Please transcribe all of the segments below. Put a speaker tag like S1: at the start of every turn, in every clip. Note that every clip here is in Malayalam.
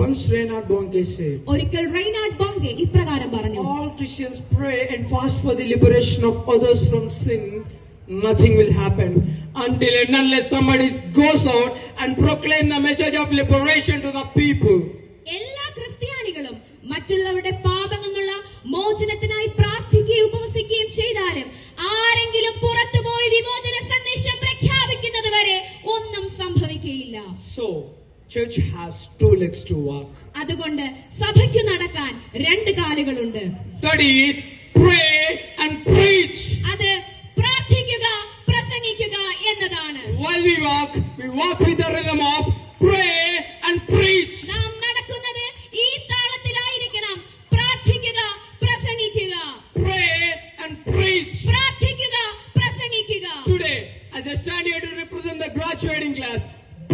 S1: Once Reinhard Bonnke said,
S2: ഒരിക്കൽ റെയ്നാർഡ് ബോങ്കെ ഇപ്രകാരം പറഞ്ഞു,
S1: all Christians pray and fast for the liberation of others from sin, nothing will happen until and unless somebody goes out and proclaim the message of liberation to the people.
S2: എല്ലാ ക്രിസ്ത്യാനികളും മറ്റുള്ളവരുടെ പാപങ്ങളുള്ള മോചനത്തിനായി പ്രാർത്ഥിക്കുകയും ഉപവസിക്കുകയും ചെയ്താലും ആരെങ്കിലും പുറത്തുപോയി വിമോചന സന്ദേശം പ്രഖ്യാപിക്കുന്നത് വരെ ഒന്നും സംഭവിക്കുകയില്ല.
S1: So church has two legs to walk.
S2: അതുകൊണ്ട് സഭയ്ക്ക് നടക്കാൻ രണ്ട് കാലുകളുണ്ട്.
S1: That is pray and preach.
S2: അത് പ്രാർത്ഥിക്കുക, പ്രസംഗിക്കുക എന്നതാണ്.
S1: While we walk with the rhythm of pray and preach.
S2: നാം നടക്കുന്നത് ഈ താളത്തിലായിരിക്കണം. പ്രാർത്ഥിക്കുക, പ്രസംഗിക്കുക.
S1: Pray and preach.
S2: പ്രാർത്ഥിക്കുക, പ്രസംഗിക്കുക.
S1: Today, as I stand here to represent the graduating class,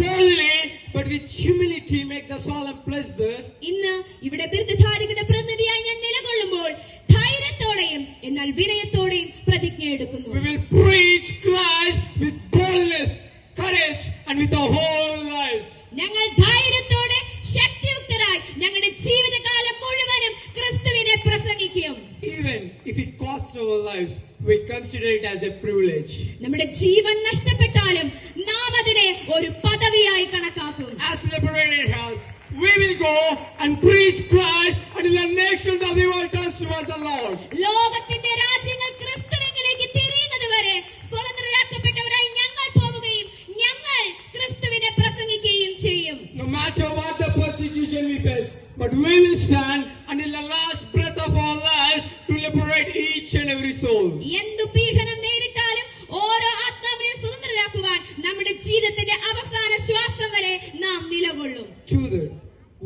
S1: boldly but with humility make the solemn pledge there.
S2: ഇന്ന് ഇവിടെ ബിരുദധാരികളുടെ പ്രതിനിധിയായി ഞാൻ നിലകൊള്ളുമ്പോൾ ധൈര്യത്തോടെയും എന്നാൽ വിനയത്തോടെയും പ്രതിജ്ഞ എടുക്കുന്നു.
S1: We will preach Christ with boldness, courage and with our whole lives.
S2: ഞങ്ങൾ ധൈര്യത്തോടെ ശക്തിയുക്തരായി ഞങ്ങളുടെ ജീവിതകാലം മുഴുവനും ക്രിസ്തുവിനെ പ്രസംഗിക്കും.
S1: Even if it costs our lives, we consider it as a privilege.
S2: നമ്മുടെ ജീവൻ നഷ്ടപ്പെട്ടാലും നാം അതിനെ ഒരു പദവിയായി കണക്കാക്കും.
S1: As liberated health, we will go and preach Christ until the nations of the world turn towards the Lord.
S2: ലോകത്തിന്റെ രാജ്യങ്ങൾ ക്രിസ്തുവിലേക്ക് തിരിയുന്നത് വരെ സ്വതന്ത്രരാക്കപ്പെട്ടവരായി ഞങ്ങൾ പോവുകയും ഞങ്ങൾ ക്രിസ്തുവിനെ പ്രസംഗിക്കുകയും ചെയ്യും.
S1: No matter what the persecution we face, but we will stand until the last breath of our lives to liberate each and every soul.
S2: എന്തു പീഡനം നേരിട്ടാലും ഓരോ ആത്മാവിനെ സ്വതന്ത്രരാക്കുവാൻ നമ്മുടെ ജീവിതത്തിന്റെ അവസാന ശ്വാസം വരെ നാം നിലകൊള്ളും.
S1: To that,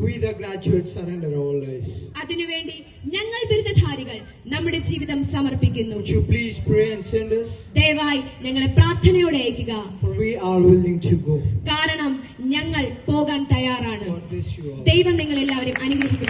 S1: we the graduates surrender our lives.
S2: അതിനുവേണ്ടി ഞങ്ങൾ ബിരുദധാരികൾ നമ്മുടെ ജീവിതം സമർപ്പിക്കുന്നു.
S1: Would you please pray and send us?
S2: ദയവായി ഞങ്ങളെ പ്രാർത്ഥനയോടെ അയക്കുക.
S1: For we are willing to go.
S2: കാരണം ഞങ്ങൾ പോകാൻ തയ്യാറാണ്.
S1: God bless you all.
S2: ദൈവം നിങ്ങളെല്ലാവരും അനുഗ്രഹിക്കട്ടെ.